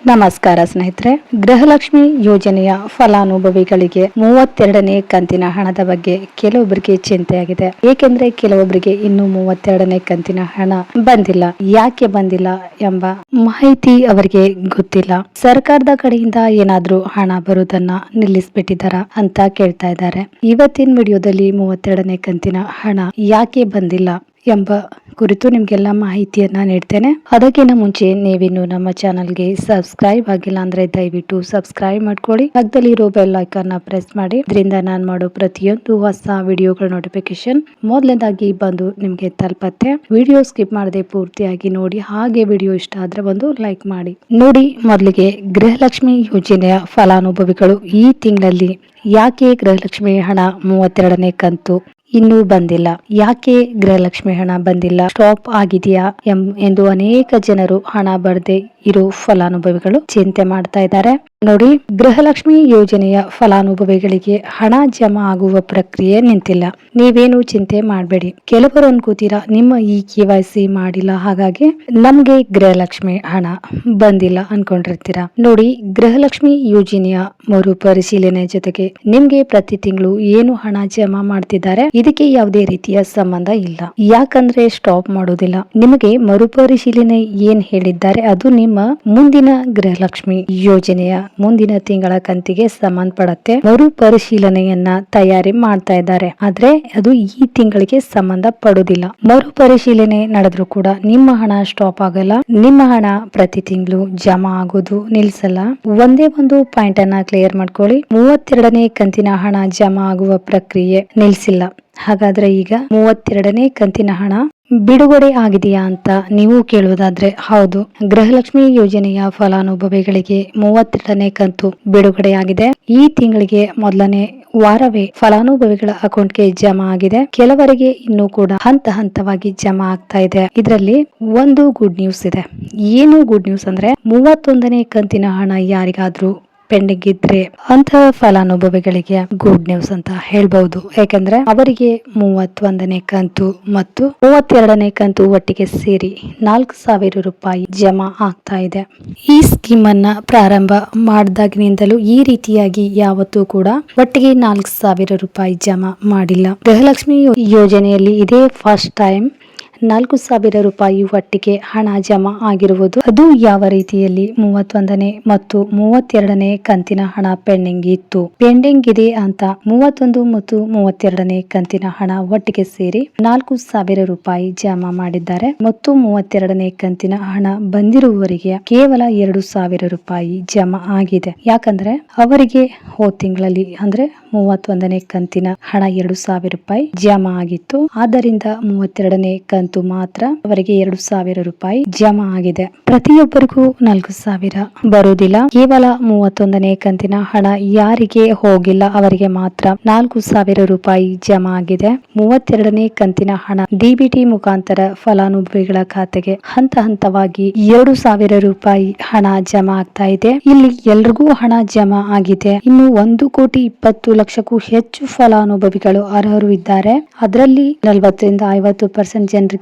ನಮಸ್ಕಾರ ಸ್ನೇಹಿತರೆ. ಗೃಹಲಕ್ಷ್ಮಿ ಯೋಜನೆಯ ಫಲಾನುಭವಿಗಳಿಗೆ 32ನೇ ಕಂತಿನ ಹಣದ ಬಗ್ಗೆ ಕೆಲವೊಬ್ಬರಿಗೆ ಚಿಂತೆಯಾಗಿದೆ. ಏಕೆಂದ್ರೆ ಕೆಲವೊಬ್ಬರಿಗೆ ಇನ್ನು 32ನೇ ಕಂತಿನ ಹಣ ಬಂದಿಲ್ಲ. ಯಾಕೆ ಬಂದಿಲ್ಲ ಎಂಬ ಮಾಹಿತಿ ಅವರಿಗೆ ಗೊತ್ತಿಲ್ಲ. ಸರ್ಕಾರದ ಕಡೆಯಿಂದ ಏನಾದ್ರೂ ಹಣ ಬರುವುದನ್ನ ನಿಲ್ಲಿಸ್ಬಿಟ್ಟಿದಾರ ಅಂತ ಕೇಳ್ತಾ ಇದ್ದಾರೆ. ಇವತ್ತಿನ ವಿಡಿಯೋದಲ್ಲಿ 32ನೇ ಕಂತಿನ ಹಣ ಯಾಕೆ ಬಂದಿಲ್ಲ ಎಂಬ ಕುರಿತು ನಿಮ್ಗೆಲ್ಲ ಮಾಹಿತಿಯನ್ನ ನೀಡ್ತೇನೆ. ಅದಕ್ಕಿಂತ ಮುಂಚೆ ನೀವಿನ್ನು ನಮ್ಮ ಚಾನಲ್ಗೆ ಸಬ್ಸ್ಕ್ರೈಬ್ ಆಗಿಲ್ಲ ಅಂದ್ರೆ ದಯವಿಟ್ಟು ಸಬ್ಸ್ಕ್ರೈಬ್ ಮಾಡ್ಕೊಳ್ಳಿ. ಪಕ್ಕದಲ್ಲಿ ಇರೋ ಬೆಲ್ ಐಕಾನ್ ನ ಪ್ರೆಸ್ ಮಾಡಿ. ಇದರಿಂದ ನಾನು ಮಾಡೋ ಪ್ರತಿಯೊಂದು ಹೊಸ ವಿಡಿಯೋಗಳ ನೋಟಿಫಿಕೇಶನ್ ಮೊದಲನೇದಾಗಿ ಬಂದು ನಿಮ್ಗೆ ತಲುಪತ್ತೆ. ವಿಡಿಯೋ ಸ್ಕಿಪ್ ಮಾಡದೆ ಪೂರ್ತಿಯಾಗಿ ನೋಡಿ. ಹಾಗೆ ವಿಡಿಯೋ ಇಷ್ಟ ಆದ್ರೆ ಒಂದು ಲೈಕ್ ಮಾಡಿ. ನೋಡಿ, ಮೊದಲಿಗೆ ಗೃಹಲಕ್ಷ್ಮಿ ಯೋಜನೆಯ ಫಲಾನುಭವಿಗಳು ಈ ತಿಂಗಳಲ್ಲಿ ಯಾಕೆ ಗೃಹಲಕ್ಷ್ಮಿ ಹಣ 32ನೇ ಕಂತು ಇನ್ನೂ ಬಂದಿಲ್ಲ, ಯಾಕೆ ಗೃಹಲಕ್ಷ್ಮಿ ಹಣ ಬಂದಿಲ್ಲ, ಸ್ಟಾಪ್ ಆಗಿದೆಯಾ ಎಂದು ಅನೇಕ ಜನರು ಹಣ ಬರದೆ ಇರೋ ಫಲಾನುಭವಿಗಳು ಚಿಂತೆ ಮಾಡ್ತಾ ಇದ್ದಾರೆ. ನೋಡಿ, ಗೃಹಲಕ್ಷ್ಮಿ ಯೋಜನೆಯ ಫಲಾನುಭವಿಗಳಿಗೆ ಹಣ ಜಮಾ ಆಗುವ ಪ್ರಕ್ರಿಯೆ ನಿಂತಿಲ್ಲ. ನೀವೇನು ಚಿಂತೆ ಮಾಡಬೇಡಿ. ಕೆಲವರು ಅನ್ಕೋತೀರಾ ನಿಮ್ಮ ಈ KYC ಮಾಡಿಲ್ಲ, ಹಾಗಾಗಿ ನಮ್ಗೆ ಗೃಹಲಕ್ಷ್ಮಿ ಹಣ ಬಂದಿಲ್ಲ ಅನ್ಕೊಂಡಿರ್ತೀರಾ. ನೋಡಿ, ಗೃಹಲಕ್ಷ್ಮಿ ಯೋಜನೆಯ ಮರುಪರಿಶೀಲನೆ ಜೊತೆಗೆ ನಿಮ್ಗೆ ಪ್ರತಿ ತಿಂಗಳು ಏನು ಹಣ ಜಮಾ ಮಾಡ್ತಿದ್ದಾರೆ ಇದಕ್ಕೆ ಯಾವುದೇ ರೀತಿಯ ಸಂಬಂಧ ಇಲ್ಲ. ಯಾಕಂದ್ರೆ ಸ್ಟಾಪ್ ಮಾಡೋದಿಲ್ಲ. ನಿಮಗೆ ಮರುಪರಿಶೀಲನೆ ಏನ್ ಹೇಳಿದ್ದಾರೆ ಅದು ನಿಮ್ಮ ಮುಂದಿನ ಗೃಹಲಕ್ಷ್ಮಿ ಯೋಜನೆಯ ಮುಂದಿನ ತಿಂಗಳ ಕಂತಿಗೆ ಸಂಬಂಧಪಡುತ್ತೆ. ಮರುಪರಿಶೀಲನೆಯನ್ನ ತಯಾರಿ ಮಾಡ್ತಾ ಇದ್ದಾರೆ. ಆದ್ರೆ ಅದು ಈ ತಿಂಗಳಿಗೆ ಸಂಬಂಧ ಪಡುವುದಿಲ್ಲ. ಮರುಪರಿಶೀಲನೆ ನಡೆದ್ರು ಕೂಡ ನಿಮ್ಮ ಹಣ ಸ್ಟಾಪ್ ಆಗಲ್ಲ. ನಿಮ್ಮ ಹಣ ಪ್ರತಿ ತಿಂಗಳು ಜಮಾ ಆಗೋದು ನಿಲ್ಸಲ್ಲ. ಒಂದೇ ಒಂದು ಪಾಯಿಂಟ್ ಅನ್ನ ಕ್ಲಿಯರ್ ಮಾಡ್ಕೊಳ್ಳಿ. 32ನೇ ಕಂತಿನ ಹಣ ಜಮಾ ಆಗುವ ಪ್ರಕ್ರಿಯೆ ನಿಲ್ಸಿಲ್ಲ. ಹಾಗಾದ್ರೆ ಈಗ 32ನೇ ಕಂತಿನ ಹಣ ಬಿಡುಗಡೆ ಆಗಿದೆಯಾ ಅಂತ ನೀವು ಕೇಳುವುದಾದ್ರೆ ಹೌದು, ಗೃಹಲಕ್ಷ್ಮಿ ಯೋಜನೆಯ ಫಲಾನುಭವಿಗಳಿಗೆ 32ನೇ ಕಂತು ಬಿಡುಗಡೆ ಆಗಿದೆ. ಈ ತಿಂಗಳಿಗೆ ಮೊದಲನೇ ವಾರವೇ ಫಲಾನುಭವಿಗಳ ಅಕೌಂಟ್ಗೆ ಜಮಾ ಆಗಿದೆ. ಕೆಲವರಿಗೆ ಇನ್ನೂ ಕೂಡ ಹಂತವಾಗಿ ಜಮಾ ಆಗ್ತಾ ಇದೆ. ಇದರಲ್ಲಿ ಒಂದು ಗುಡ್ ನ್ಯೂಸ್ ಇದೆ. ಏನು ಗುಡ್ ನ್ಯೂಸ್ ಅಂದ್ರೆ 31ನೇ ಕಂತಿನ ಹಣ ಯಾರಿಗಾದ್ರೂ ಪೆಂಡಿಂಗ್ ಇದ್ರೆ ಅಂತಹ ಫಲಾನುಭವಿಗಳಿಗೆ ಗುಡ್ ನ್ಯೂಸ್ ಅಂತ ಹೇಳ್ಬಹುದು. ಯಾಕಂದ್ರೆ ಅವರಿಗೆ 31ನೇ ಕಂತು ಮತ್ತು 32ನೇ ಕಂತು ಒಟ್ಟಿಗೆ ಸೇರಿ 4,000 ರೂಪಾಯಿ ಜಮಾ ಆಗ್ತಾ ಇದೆ. ಈ ಸ್ಕೀಮ್ ಅನ್ನ ಪ್ರಾರಂಭ ಮಾಡಿದಾಗಿನಿಂದಲೂ ಈ ರೀತಿಯಾಗಿ ಯಾವತ್ತೂ ಕೂಡ ಒಟ್ಟಿಗೆ 4,000 ರೂಪಾಯಿ ಜಮಾ ಮಾಡಿಲ್ಲ. ಗೃಹಲಕ್ಷ್ಮಿ ಯೋಜನೆಯಲ್ಲಿ ಇದೇ ಫಸ್ಟ್ ಟೈಮ್ 4,000 ರೂಪಾಯಿ ಒಟ್ಟಿಗೆ ಹಣ ಜಮಾ ಆಗಿರುವುದು. ಅದು ಯಾವ ರೀತಿಯಲ್ಲಿ 31ನೇ ಮತ್ತು 32ನೇ ಕಂತಿನ ಹಣ ಪೆಂಡಿಂಗ್ ಇದೆ ಅಂತ 31 ಮತ್ತು 32ನೇ ಕಂತಿನ ಹಣ ಒಟ್ಟಿಗೆ ಸೇರಿ 4,000 ರೂಪಾಯಿ ಜಮಾ ಮಾಡಿದ್ದಾರೆ. ಮತ್ತು 32ನೇ ಕಂತಿನ ಹಣ ಬಂದಿರುವವರಿಗೆ ಕೇವಲ 2,000 ರೂಪಾಯಿ ಜಮಾ ಆಗಿದೆ. ಯಾಕಂದ್ರೆ ಅವರಿಗೆ ಹೋದ ತಿಂಗಳಲ್ಲಿ ಅಂದ್ರೆ 31ನೇ ಕಂತಿನ ಹಣ 2,000 ರೂಪಾಯಿ ಜಮಾ ಆಗಿತ್ತು. ಆದ್ದರಿಂದ 32ನೇ ಕಂತು ಮಾತ್ರ ಅವರಿಗೆ 2,000 ರೂಪಾಯಿ ಜಮಾ ಆಗಿದೆ. ಪ್ರತಿಯೊಬ್ಬರಿಗೂ 4,000 ಬರುವುದಿಲ್ಲ. ಕೇವಲ 31ನೇ ಕಂತಿನ ಹಣ ಯಾರಿಗೆ ಹೋಗಿಲ್ಲ ಅವರಿಗೆ ಮಾತ್ರ 4,000 ರೂಪಾಯಿ ಜಮಾ ಆಗಿದೆ. 32ನೇ ಕಂತಿನ ಹಣ DBT ಮುಖಾಂತರ ಫಲಾನುಭವಿಗಳ ಖಾತೆಗೆ ಹಂತವಾಗಿ 2,000 ರೂಪಾಯಿ ಹಣ ಜಮಾ ಆಗ್ತಾ ಇದೆ. ಇಲ್ಲಿ ಎಲ್ರಿಗೂ ಹಣ ಜಮಾ ಆಗಿದೆ. ಇನ್ನು 1,20,00,000ಕ್ಕೂ ಹೆಚ್ಚು ಫಲಾನುಭವಿಗಳು ಅರ್ಹರು ಇದ್ದಾರೆ. ಅದರಲ್ಲಿ 40ರಿಂದ 50% ಜನರಿಗೆ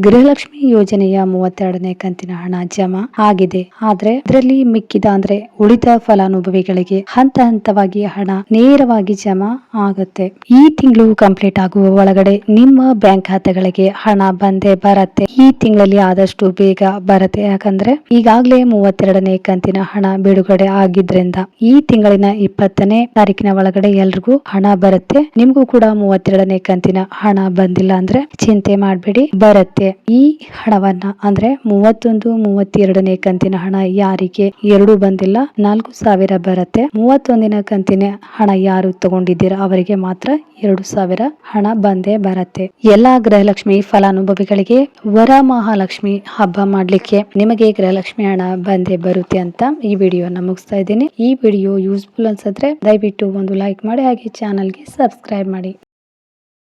ಗೃಹಲಕ್ಷ್ಮಿ ಯೋಜನೆಯ 32ನೇ ಕಂತಿನ ಹಣ ಜಮಾ ಆಗಿದೆ. ಆದ್ರೆ ಇದರಲ್ಲಿ ಮಿಕ್ಕಿದ ಅಂದ್ರೆ ಉಳಿದ ಫಲಾನುಭವಿಗಳಿಗೆ ಹಂತವಾಗಿ ಹಣ ನೇರವಾಗಿ ಜಮಾ ಆಗುತ್ತೆ. ಈ ತಿಂಗಳು ಕಂಪ್ಲೀಟ್ ಆಗುವ ಒಳಗಡೆ ನಿಮ್ಮ ಬ್ಯಾಂಕ್ ಖಾತೆಗಳಿಗೆ ಹಣ ಬಂದೇ ಬರುತ್ತೆ. ಈ ತಿಂಗಳಲ್ಲಿ ಆದಷ್ಟು ಬೇಗ ಬರುತ್ತೆ. ಯಾಕಂದ್ರೆ ಈಗಾಗಲೇ 32ನೇ ಕಂತಿನ ಹಣ ಬಿಡುಗಡೆ ಆಗಿದ್ರಿಂದ ಈ ತಿಂಗಳಿನ 20ನೇ ತಾರೀಕಿನ ಒಳಗಡೆ ಎಲ್ರಿಗೂ ಹಣ ಬರುತ್ತೆ. ನಿಮ್ಗೂ ಕೂಡ 32ನೇ ಕಂತಿನ ಹಣ ಬಂದಿಲ್ಲ ಅಂದ್ರೆ ಚಿಂತೆ ಮಾಡಬೇಡಿ, ಬರುತ್ತೆ. ಈ ಹಣವನ್ನ ಅಂದ್ರೆ 31, 32ನೇ ಕಂತಿನ ಹಣ ಯಾರಿಗೆ ಎರಡು ಬಂದಿಲ್ಲ 4,000 ಬರುತ್ತೆ. 31ನೇ ಕಂತಿನ ಹಣ ಯಾರು ತಗೊಂಡಿದ್ದೀರಾ ಅವರಿಗೆ ಮಾತ್ರ 2,000 ಹಣ ಬಂದೇ ಬರುತ್ತೆ. ಎಲ್ಲಾ ಗೃಹಲಕ್ಷ್ಮಿ ಫಲಾನುಭವಿಗಳಿಗೆ ವರಮಹಾಲಕ್ಷ್ಮಿ ಹಬ್ಬ ಮಾಡ್ಲಿಕ್ಕೆ ನಿಮಗೆ ಗೃಹಲಕ್ಷ್ಮಿ ಹಣ ಬಂದೇ ಬರುತ್ತೆ ಅಂತ ಈ ವಿಡಿಯೋನ ಮುಗಿಸ್ತಾ ಇದ್ದೀನಿ. ಈ ವಿಡಿಯೋ ಯೂಸ್ಫುಲ್ ಅನ್ಸಿದ್ರೆ ದಯವಿಟ್ಟು ಒಂದು ಲೈಕ್ ಮಾಡಿ, ಹಾಗೆ ಚಾನಲ್ಗೆ ಸಬ್ಸ್ಕ್ರೈಬ್ ಮಾಡಿ.